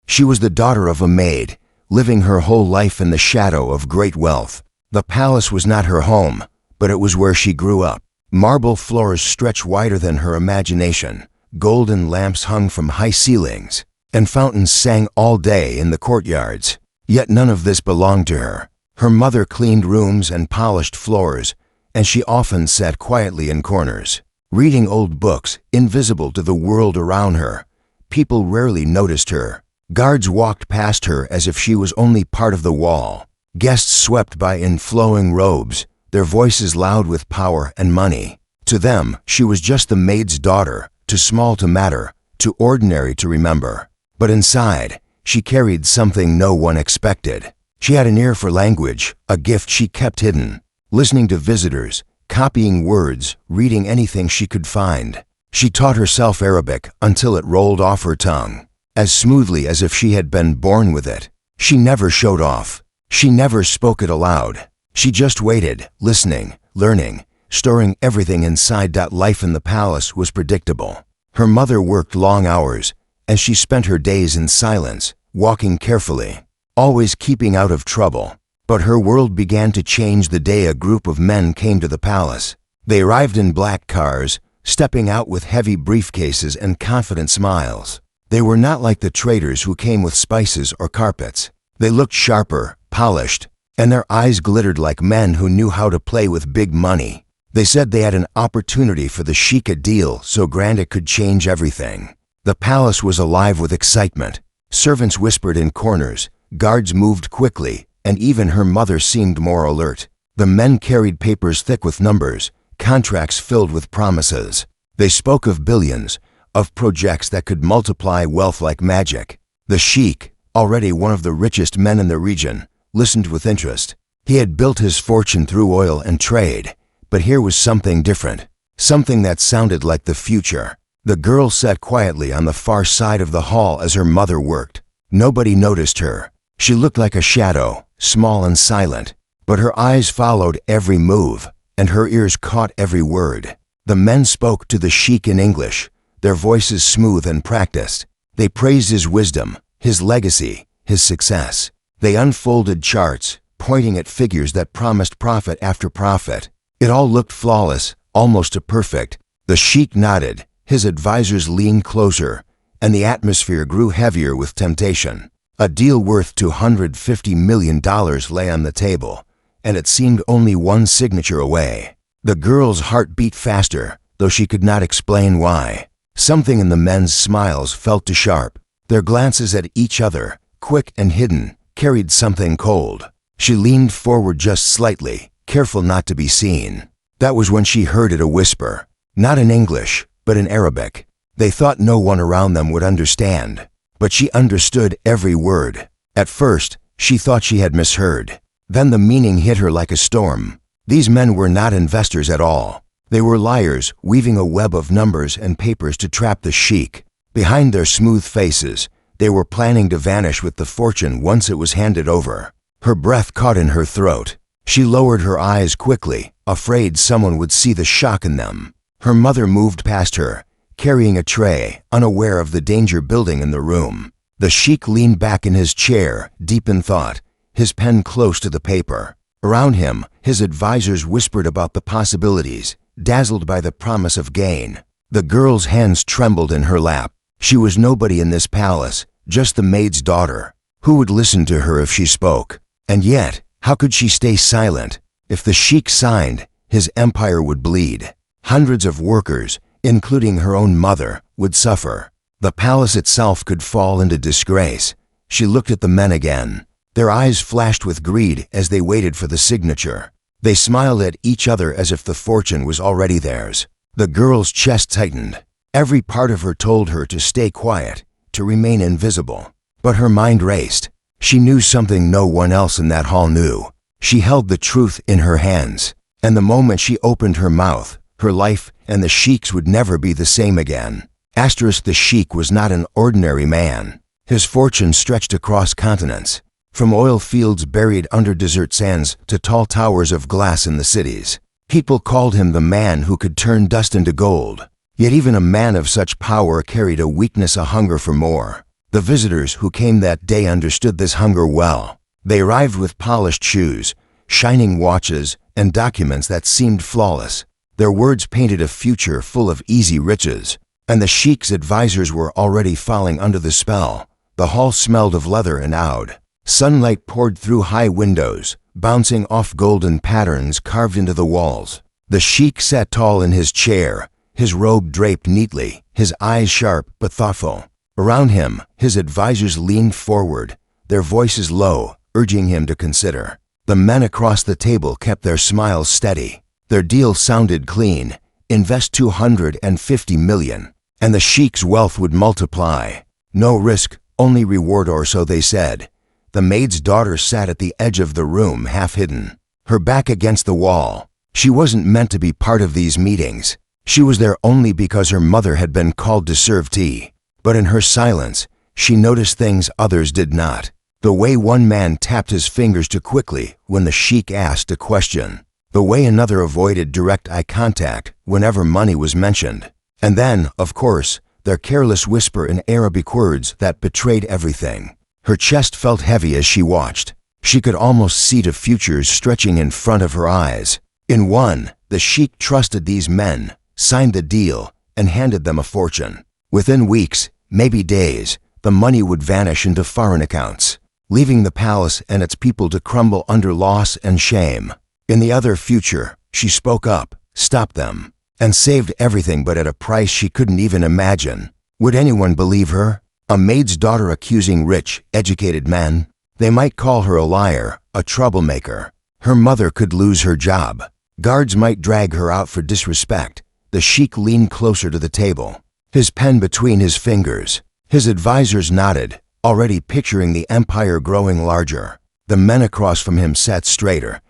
She was the daughter of a maid, living her whole life in the shadow of great wealth. The palace was not her home, but it was where she grew up. Marble floors stretched wider than her imagination, golden lamps hung from high ceilings, and fountains sang all day in the courtyards. Yet none of this belonged to her. Her mother cleaned rooms and polished floors, and she often sat quietly in corners, reading old books, invisible to the world around her. People rarely noticed her. Guards walked past her as if she was only part of the wall. Guests swept by in flowing robes, their voices loud with power and money. To them, she was just the maid's daughter, too small to matter, too ordinary to remember. But inside, she carried something no one expected. She had an ear for language, a gift she kept hidden, listening to visitors, copying words, reading anything she could find. She taught herself Arabic until it rolled off her tongue, as smoothly as if she had been born with it. She never showed off. She never spoke it aloud. She just waited, listening, learning, storing everything inside. Life in the palace was predictable. Her mother worked long hours, and she spent her days in silence, walking carefully, always keeping out of trouble. But her world began to change the day a group of men came to the palace. They arrived in black cars, stepping out with heavy briefcases and confident smiles. They were not like the traders who came with spices or carpets. They looked sharper, polished, and their eyes glittered like men who knew how to play with big money. They said they had an opportunity for the Sheikh, a deal so grand it could change everything. The palace was alive with excitement. Servants whispered in corners, guards moved quickly, and even her mother seemed more alert. The men carried papers thick with numbers, contracts filled with promises. They spoke of billions, of projects that could multiply wealth like magic. The Sheikh, already one of the richest men in the region, listened with interest. He had built his fortune through oil and trade, but here was something different, something that sounded like the future. The girl sat quietly on the far side of the hall as her mother worked. Nobody noticed her. She looked like a shadow, small and silent, but her eyes followed every move, and her ears caught every word. The men spoke to the Sheikh in English, their voices smooth and practiced. They praised his wisdom, his legacy, his success. They unfolded charts, pointing at figures that promised profit after profit. It all looked flawless, almost to perfect. The Sheikh nodded, his advisors leaned closer, and the atmosphere grew heavier with temptation. A deal worth $250 million lay on the table, and it seemed only one signature away. The girl's heart beat faster, though she could not explain why. Something in the men's smiles felt too sharp. Their glances at each other, quick and hidden, carried something cold. She leaned forward just slightly, careful not to be seen. That was when she heard it, a whisper, not in English, but in Arabic. They thought no one around them would understand, but she understood every word. At first, she thought she had misheard. Then the meaning hit her like a storm. These men were not investors at all. They were liars, weaving a web of numbers and papers to trap the Sheikh. Behind their smooth faces, they were planning to vanish with the fortune once it was handed over. Her breath caught in her throat. She lowered her eyes quickly, afraid someone would see the shock in them. Her mother moved past her, carrying a tray, unaware of the danger building in the room. The Sheikh leaned back in his chair, deep in thought, his pen close to the paper. Around him, his advisors whispered about the possibilities, dazzled by the promise of gain. The girl's hands trembled in her lap. She was nobody in this palace, just the maid's daughter. Who would listen to her if she spoke? And yet, how could she stay silent? If the Sheikh signed, his empire would bleed. Hundreds of workers, including her own mother, would suffer. The palace itself could fall into disgrace. She looked at the men again. Their eyes flashed with greed as they waited for the signature. They smiled at each other as if the fortune was already theirs. The girl's chest tightened. Every part of her told her to stay quiet, to remain invisible. But her mind raced. She knew something no one else in that hall knew. She held the truth in her hands, and the moment she opened her mouth, her life and the Sheikh's would never be the same again. The Sheikh was not an ordinary man. His fortune stretched across continents, from oil fields buried under desert sands to tall towers of glass in the cities. People called him the man who could turn dust into gold. Yet even a man of such power carried a weakness, a hunger for more. The visitors who came that day understood this hunger well. They arrived with polished shoes, shining watches, and documents that seemed flawless. Their words painted a future full of easy riches, and the Sheikh's advisors were already falling under the spell. The hall smelled of leather and oud. Sunlight poured through high windows, bouncing off golden patterns carved into the walls. The Sheikh sat tall in his chair, his robe draped neatly, his eyes sharp but thoughtful. Around him, his advisors leaned forward, their voices low, urging him to consider. The men across the table kept their smiles steady. Their deal sounded clean: invest 250 million, and the Sheikh's wealth would multiply. No risk, only reward, or so they said. The maid's daughter sat at the edge of the room, half hidden, her back against the wall. She wasn't meant to be part of these meetings. She was there only because her mother had been called to serve tea. But in her silence, she noticed things others did not. The way one man tapped his fingers too quickly when the Sheikh asked a question. The way another avoided direct eye contact whenever money was mentioned. And then, of course, their careless whisper in Arabic words that betrayed everything. Her chest felt heavy as she watched. She could almost see the futures stretching in front of her eyes. In one, the Sheikh trusted these men, signed the deal, and handed them a fortune. Within weeks, maybe days, the money would vanish into foreign accounts, leaving the palace and its people to crumble under loss and shame. In the other future, she spoke up, stopped them, and saved everything, but at a price she couldn't even imagine. Would anyone believe her? A maid's daughter accusing rich, educated men? They might call her a liar, a troublemaker. Her mother could lose her job. Guards might drag her out for disrespect. The Sheikh leaned closer to the table, his pen between his fingers. His advisors nodded, already picturing the empire growing larger. The men across from him sat straighter,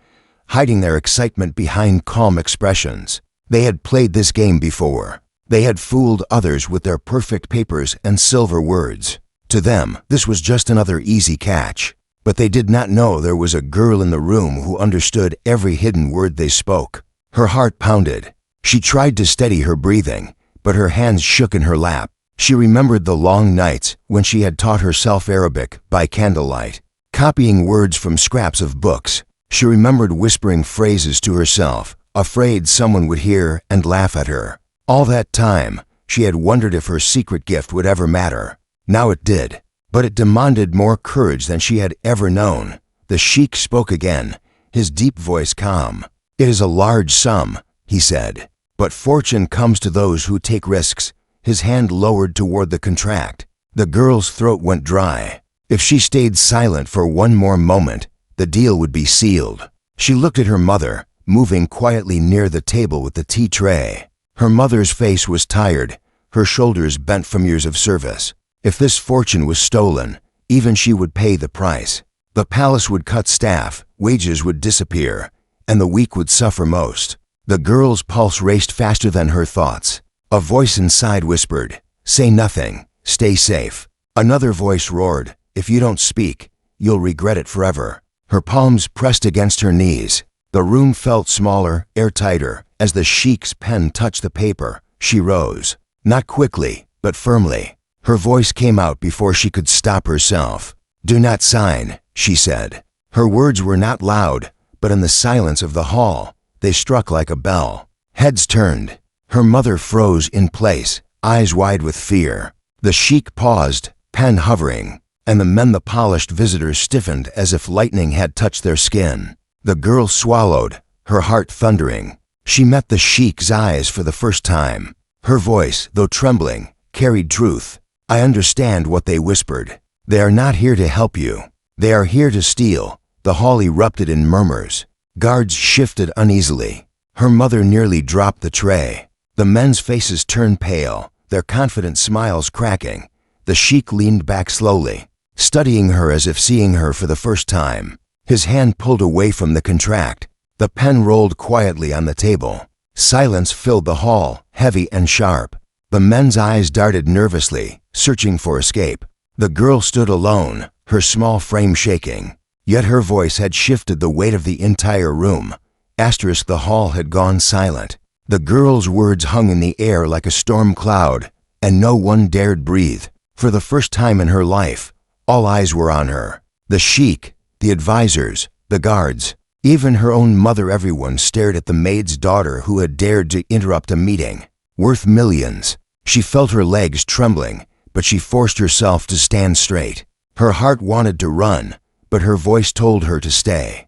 hiding their excitement behind calm expressions. They had played this game before. They had fooled others with their perfect papers and silver words. To them, this was just another easy catch. But they did not know there was a girl in the room who understood every hidden word they spoke. Her heart pounded. She tried to steady her breathing, but her hands shook in her lap. She remembered the long nights when she had taught herself Arabic by candlelight, copying words from scraps of books. She remembered whispering phrases to herself, afraid someone would hear and laugh at her. All that time, she had wondered if her secret gift would ever matter. Now it did, but it demanded more courage than she had ever known. The Sheikh spoke again, his deep voice calm. "It is a large sum," he said, "but fortune comes to those who take risks." His hand lowered toward the contract. The girl's throat went dry. If she stayed silent for one more moment, the deal would be sealed. She looked at her mother, moving quietly near the table with the tea tray. Her mother's face was tired, her shoulders bent from years of service. If this fortune was stolen, even she would pay the price. The palace would cut staff, wages would disappear, and the weak would suffer most. The girl's pulse raced faster than her thoughts. A voice inside whispered, "Say nothing, stay safe." Another voice roared, "If you don't speak, you'll regret it forever." Her palms pressed against her knees. The room felt smaller, airtighter. As the Sheikh's pen touched the paper, she rose. Not quickly, but firmly. Her voice came out before she could stop herself. "Do not sign," she said. Her words were not loud, but in the silence of the hall, they struck like a bell. Heads turned. Her mother froze in place, eyes wide with fear. The Sheikh paused, pen hovering, and the polished visitors stiffened as if lightning had touched their skin. The girl swallowed, her heart thundering. She met the Sheikh's eyes for the first time. Her voice, though trembling, carried truth. "I understand what they whispered. They are not here to help you. They are here to steal." The hall erupted in murmurs. Guards shifted uneasily. Her mother nearly dropped the tray. The men's faces turned pale, their confident smiles cracking. The Sheikh leaned back slowly, studying her as if seeing her for the first time. His hand pulled away from the contract. The pen rolled quietly on the table. Silence filled the hall, heavy and sharp. The men's eyes darted nervously, searching for escape. The girl stood alone, her small frame shaking. Yet her voice had shifted the weight of the entire room. The hall had gone silent. The girl's words hung in the air like a storm cloud, and no one dared breathe. For the first time in her life, all eyes were on her. The sheik, the advisors, the guards, even her own mother. Everyone stared at the maid's daughter who had dared to interrupt a meeting worth millions. She felt her legs trembling, but she forced herself to stand straight. Her heart wanted to run, but her voice told her to stay.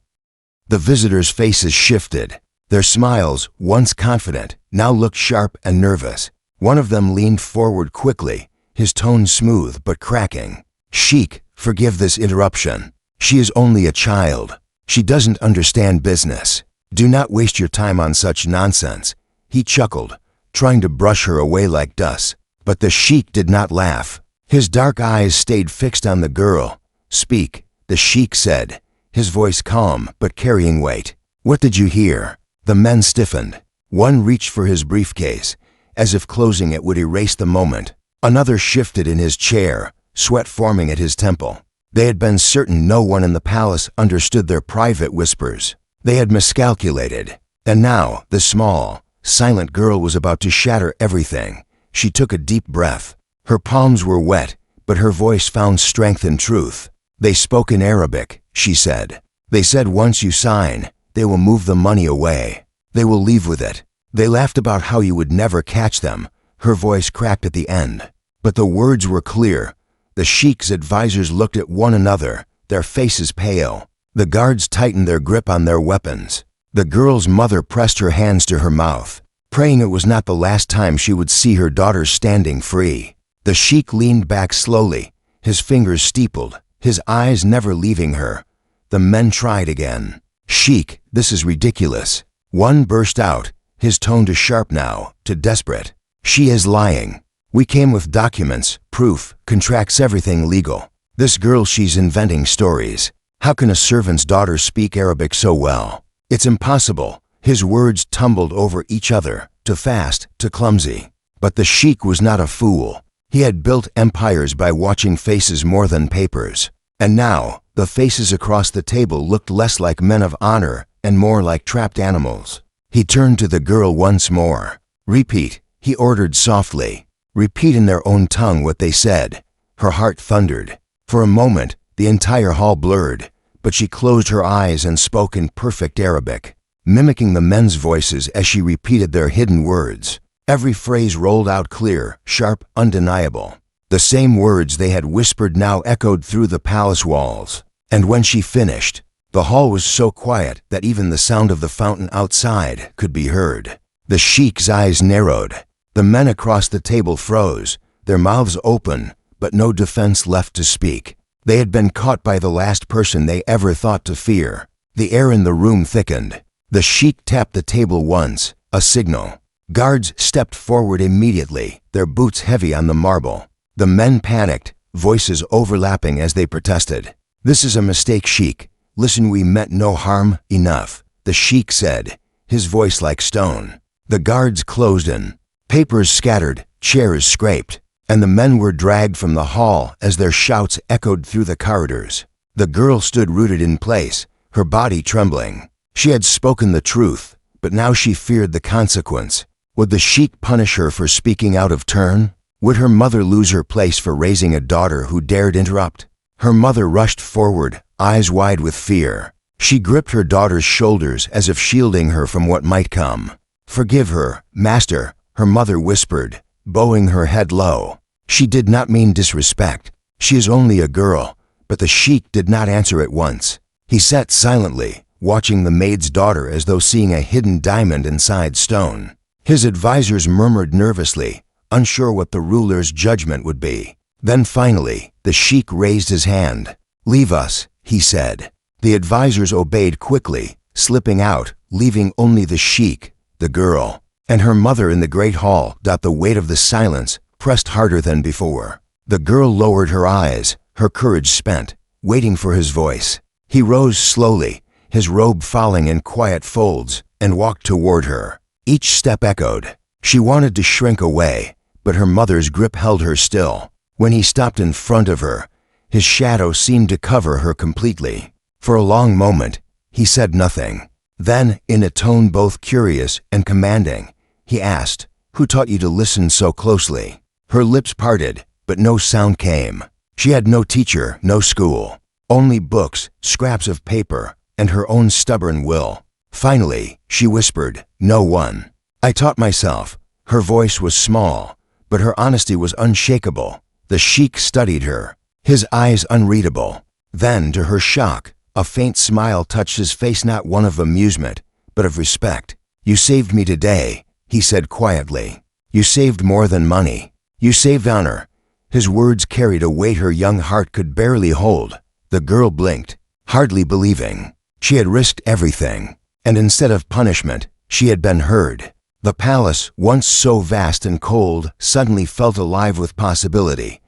The visitors' faces shifted. Their smiles, once confident, now looked sharp and nervous. One of them leaned forward quickly, his tone smooth but cracking. "Sheikh, forgive this interruption. She is only a child. She doesn't understand business. Do not waste your time on such nonsense." He chuckled, trying to brush her away like dust. But the sheik did not laugh. His dark eyes stayed fixed on the girl. "Speak," the sheik said, his voice calm but carrying weight. "What did you hear?" The men stiffened. One reached for his briefcase, as if closing it would erase the moment. Another shifted in his chair, sweat forming at his temple. They had been certain no one in the palace understood their private whispers. They had miscalculated. And now, the small, silent girl was about to shatter everything. She took a deep breath. Her palms were wet, but her voice found strength and truth. "They spoke in Arabic," she said. "They said once you sign, they will move the money away. They will leave with it. They laughed about how you would never catch them." Her voice cracked at the end. But the words were clear. The sheik's advisors looked at one another, their faces pale. The guards tightened their grip on their weapons. The girl's mother pressed her hands to her mouth, praying it was not the last time she would see her daughter standing free. The sheik leaned back slowly, his fingers steepled, his eyes never leaving her. The men tried again. "Sheik, this is ridiculous." One burst out, his tone to sharp now, to desperate. "She is lying. We came with documents, proof, contracts, everything legal. This girl, she's inventing stories. How can a servant's daughter speak Arabic so well? It's impossible." His words tumbled over each other, too fast, too clumsy. But the sheik was not a fool. He had built empires by watching faces more than papers. And now, the faces across the table looked less like men of honor and more like trapped animals. He turned to the girl once more. "Repeat," he ordered softly. "Repeat in their own tongue what they said." Her heart thundered. For a moment, the entire hall blurred, but she closed her eyes and spoke in perfect Arabic, mimicking the men's voices as she repeated their hidden words. Every phrase rolled out clear, sharp, undeniable. The same words they had whispered now echoed through the palace walls. And when she finished, the hall was so quiet that even the sound of the fountain outside could be heard. The sheik's eyes narrowed. The men across the table froze, their mouths open, but no defense left to speak. They had been caught by the last person they ever thought to fear. The air in the room thickened. The sheik tapped the table once, a signal. Guards stepped forward immediately, their boots heavy on the marble. The men panicked, voices overlapping as they protested. "This is a mistake, sheik. Listen, we meant no harm." "Enough," the sheik said, his voice like stone. The guards closed in. Papers scattered, chairs scraped, and the men were dragged from the hall as their shouts echoed through the corridors. The girl stood rooted in place, her body trembling. She had spoken the truth, but now she feared the consequence. Would the sheik punish her for speaking out of turn? Would her mother lose her place for raising a daughter who dared interrupt? Her mother rushed forward, eyes wide with fear. She gripped her daughter's shoulders as if shielding her from what might come. "Forgive her, master," her mother whispered, bowing her head low. "She did not mean disrespect. She is only a girl." But the sheik did not answer at once. He sat silently, watching the maid's daughter as though seeing a hidden diamond inside stone. His advisors murmured nervously, unsure what the ruler's judgment would be. Then finally, the sheik raised his hand. "Leave us," he said. The advisors obeyed quickly, slipping out, leaving only the sheik, the girl, and her mother in the great hall. The weight of the silence pressed harder than before. The girl lowered her eyes, her courage spent, waiting for his voice. He rose slowly, his robe falling in quiet folds, and walked toward her. Each step echoed. She wanted to shrink away, but her mother's grip held her still. When he stopped in front of her, his shadow seemed to cover her completely. For a long moment, he said nothing. Then, in a tone both curious and commanding, he asked, "Who taught you to listen so closely?" Her lips parted, but no sound came. She had no teacher, no school, only books, scraps of paper, and her own stubborn will. Finally, she whispered, "No one." I taught myself. Her voice was small, but her honesty was unshakable. The sheik studied her, his eyes unreadable. Then, to her shock, a faint smile touched his face, not one of amusement, but of respect. "You saved me today," he said quietly. "You saved more than money. You saved honor." His words carried a weight her young heart could barely hold. The girl blinked, hardly believing. She had risked everything, and instead of punishment, she had been heard. The palace, once so vast and cold, suddenly felt alive with possibility.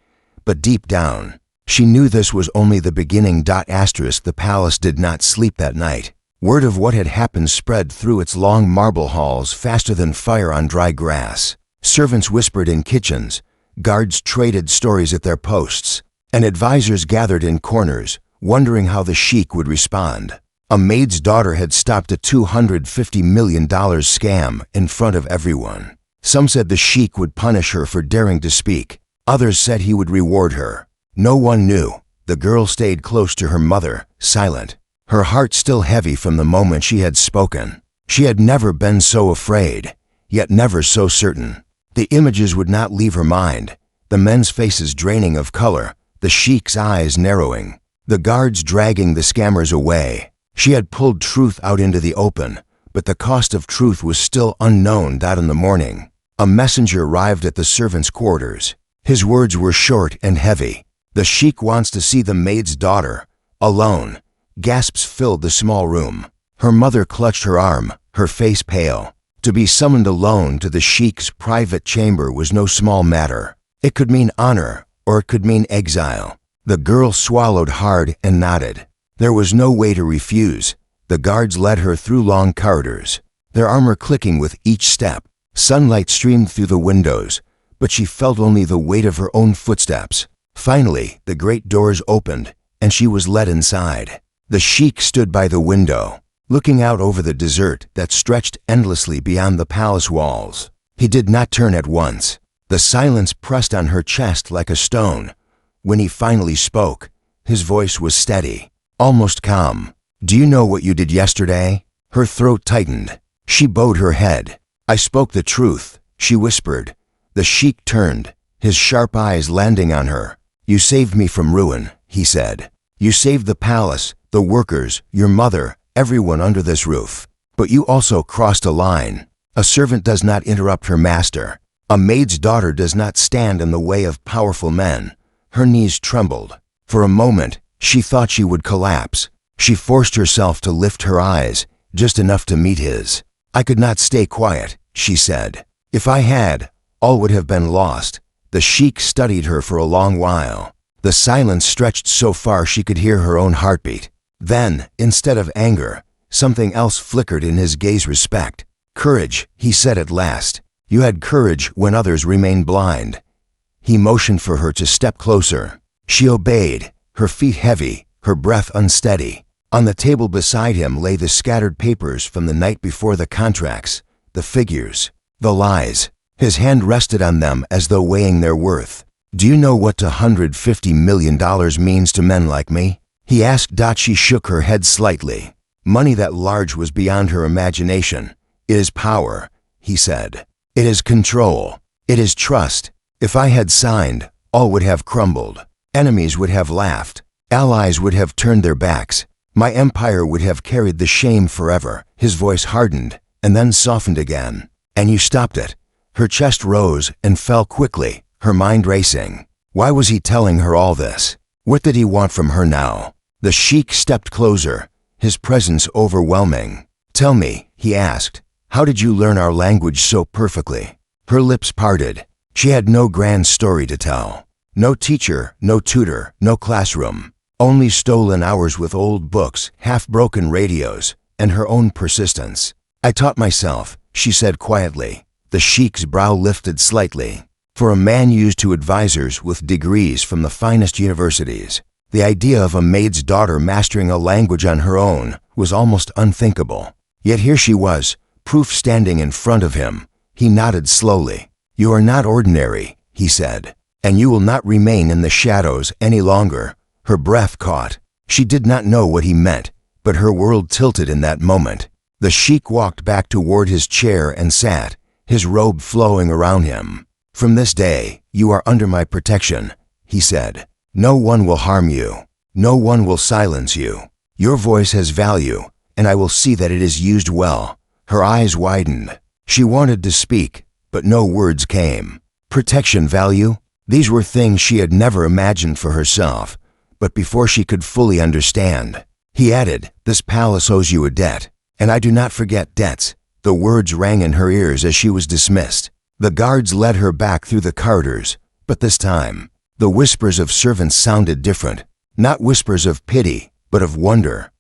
But deep down, she knew this was only the beginning. The palace did not sleep that night. Word of what had happened spread through its long marble halls faster than fire on dry grass. Servants whispered in kitchens, guards traded stories at their posts, and advisors gathered in corners, wondering how the sheik would respond. A maid's daughter had stopped a $250 million scam in front of everyone. Some said the sheik would punish her for daring to speak. Others said he would reward her. No one knew. The girl stayed close to her mother, silent, her heart still heavy from the moment she had spoken. She had never been so afraid, yet never so certain. The images would not leave her mind. The men's faces draining of color, the sheik's eyes narrowing, the guards dragging the scammers away. She had pulled truth out into the open, but the cost of truth was still unknown. That in the morning, a messenger arrived at the servants' quarters. His words were short and heavy. "The sheik wants to see the maid's daughter, alone." Gasps filled the small room. Her mother clutched her arm, her face pale. To be summoned alone to the sheik's private chamber was no small matter. It could mean honor, or it could mean exile. The girl swallowed hard and nodded. There was no way to refuse. The guards led her through long corridors, their armor clicking with each step. Sunlight streamed through the windows, but she felt only the weight of her own footsteps. Finally, the great doors opened, and she was led inside. The sheik stood by the window, looking out over the desert that stretched endlessly beyond the palace walls. He did not turn at once. The silence pressed on her chest like a stone. When he finally spoke, his voice was steady, almost calm. "Do you know what you did yesterday?" Her throat tightened. She bowed her head. "I spoke the truth," she whispered. The sheik turned, his sharp eyes landing on her. "You saved me from ruin," he said. "You saved the palace, the workers, your mother, everyone under this roof. But you also crossed a line. A servant does not interrupt her master. A maid's daughter does not stand in the way of powerful men." Her knees trembled. For a moment, she thought she would collapse. She forced herself to lift her eyes, just enough to meet his. "I could not stay quiet," she said. "If I had, all would have been lost." The sheik studied her for a long while. The silence stretched so far she could hear her own heartbeat. Then, instead of anger, something else flickered in his gaze: respect. "Courage," he said at last. "You had courage when others remained blind." He motioned for her to step closer. She obeyed, her feet heavy, her breath unsteady. On the table beside him lay the scattered papers from the night before, the contracts, the figures, the lies. His hand rested on them as though weighing their worth. "Do you know what $150 million means to men like me?" he asked. She shook her head slightly. Money that large was beyond her imagination. "It is power," he said. "It is control. It is trust. If I had signed, all would have crumbled. Enemies would have laughed. Allies would have turned their backs. My empire would have carried the shame forever." His voice hardened and then softened again. "And you stopped it." Her chest rose and fell quickly, her mind racing. Why was he telling her all this? What did he want from her now? The sheik stepped closer, his presence overwhelming. "Tell me," he asked, "how did you learn our language so perfectly?" Her lips parted. She had no grand story to tell. No teacher, no tutor, no classroom. Only stolen hours with old books, half-broken radios, and her own persistence. "I taught myself," she said quietly. The sheik's brow lifted slightly. For a man used to advisors with degrees from the finest universities, the idea of a maid's daughter mastering a language on her own was almost unthinkable. Yet here she was, proof standing in front of him. He nodded slowly. "You are not ordinary," he said. and you will not remain in the shadows any longer." Her breath caught. She did not know what he meant, but her world tilted in that moment. The sheik walked back toward his chair and sat, his robe flowing around him. "From this day, you are under my protection," he said. "No one will harm you. No one will silence you. Your voice has value, and I will see that it is used well." Her eyes widened. She wanted to speak, but no words came. Protection, value? These were things she had never imagined for herself, but before she could fully understand. He added, "This palace owes you a debt, and I do not forget debts." The words rang in her ears as she was dismissed. The guards led her back through the corridors, but this time, the whispers of servants sounded different. Not whispers of pity, but of wonder.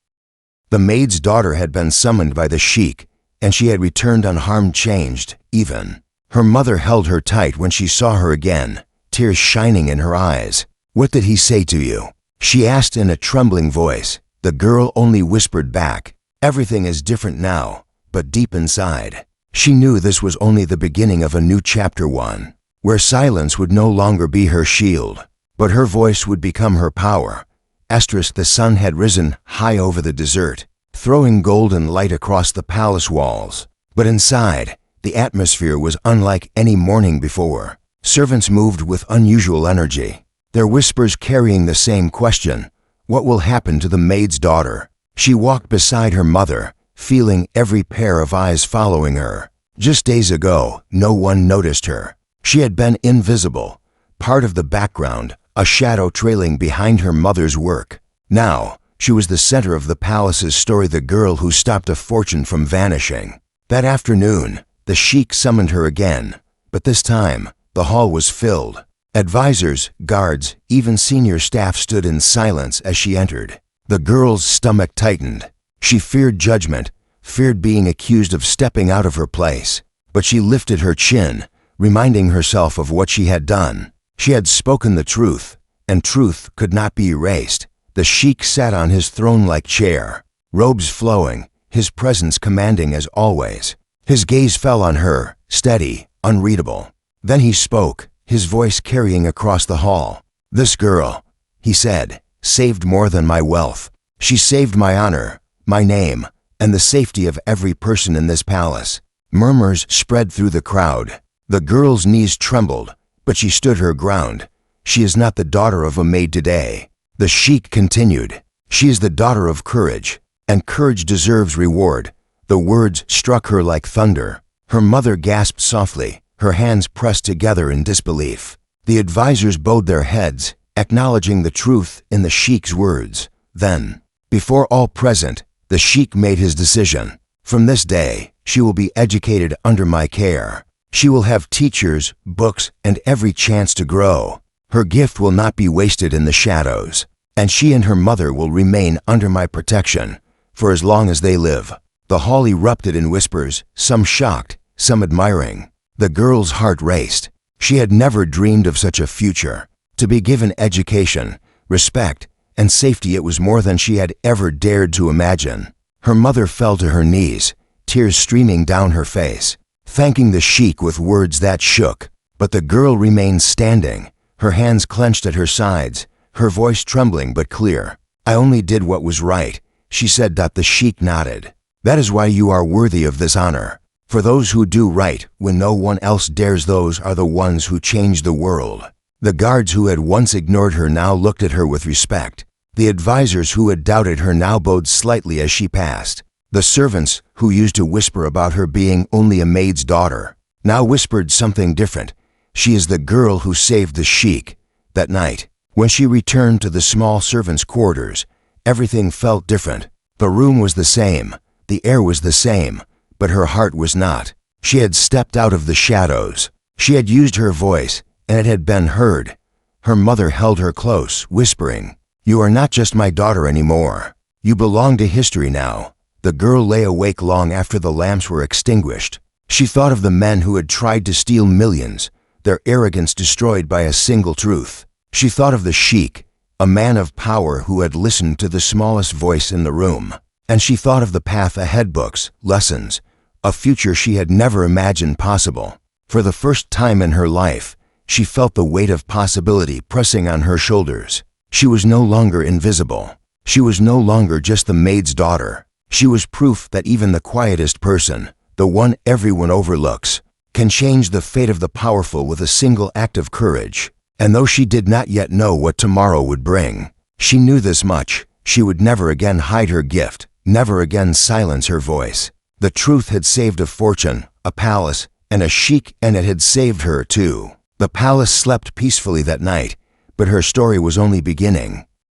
The maid's daughter had been summoned by the sheik, and she had returned unharmed, changed, even. Her mother held her tight when she saw her again, tears shining in her eyes. "What did he say to you?" she asked in a trembling voice. The girl only whispered back, "Everything is different now," but deep inside, she knew this was only the beginning of a new chapter, one where silence would no longer be her shield, but her voice would become her power. The sun had risen high over the desert, throwing golden light across the palace walls. But inside, the atmosphere was unlike any morning before. Servants moved with unusual energy, their whispers carrying the same question: what will happen to the maid's daughter? She walked beside her mother, feeling every pair of eyes following her. Just days ago, no one noticed her. She had been invisible, part of the background, a shadow trailing behind her mother's work. Now, she was the center of the palace's story, the girl who stopped a fortune from vanishing. That afternoon, the sheik summoned her again, but this time, the hall was filled. Advisors, guards, even senior staff stood in silence as she entered. The girl's stomach tightened. She feared judgment, feared being accused of stepping out of her place. But she lifted her chin, reminding herself of what she had done. She had spoken the truth, and truth could not be erased. The sheik sat on his throne-like chair, robes flowing, his presence commanding as always. His gaze fell on her, steady, unreadable. Then he spoke, his voice carrying across the hall. "This girl," he said, "saved more than my wealth. She saved my honor, my name, and the safety of every person in this palace." Murmurs spread through the crowd. The girl's knees trembled, but she stood her ground. "She is not the daughter of a maid today." The sheik continued, "She is the daughter of courage, and courage deserves reward." The words struck her like thunder. Her mother gasped softly, her hands pressed together in disbelief. The advisors bowed their heads, acknowledging the truth in the sheik's words. Then, before all present, the sheik made his decision. "From this day, she will be educated under my care. She will have teachers, books, and every chance to grow. Her gift will not be wasted in the shadows, and she and her mother will remain under my protection for as long as they live." The hall erupted in whispers, some shocked, some admiring. The girl's heart raced. She had never dreamed of such a future. To be given education, respect, and safety, it was more than she had ever dared to imagine. Her mother fell to her knees, tears streaming down her face, thanking the sheik with words that shook. But the girl remained standing, her hands clenched at her sides, her voice trembling but clear. "I only did what was right," she said. The sheik nodded. "That is why you are worthy of this honor. For those who do right when no one else dares, those are the ones who change the world." The guards who had once ignored her now looked at her with respect. The advisors who had doubted her now bowed slightly as she passed. The servants who used to whisper about her being only a maid's daughter now whispered something different. "She is the girl who saved the sheik." That night, when she returned to the small servants' quarters, everything felt different. The room was the same, the air was the same, but her heart was not. She had stepped out of the shadows. She had used her voice, and it had been heard. Her mother held her close, whispering, "You are not just my daughter anymore. You belong to history now." The girl lay awake long after the lamps were extinguished. She thought of the men who had tried to steal millions, their arrogance destroyed by a single truth. She thought of the sheik, a man of power who had listened to the smallest voice in the room. And she thought of the path ahead, books, lessons, a future she had never imagined possible. For the first time in her life, She felt the weight of possibility pressing on her shoulders. She was no longer invisible. She was no longer just the maid's daughter. She was proof that even the quietest person, the one everyone overlooks, can change the fate of the powerful with a single act of courage. And though she did not yet know what tomorrow would bring, she knew this much: she would never again hide her gift, never again silence her voice. The truth had saved a fortune, a palace, and a sheik, and it had saved her too. The palace slept peacefully that night, but her story was only beginning.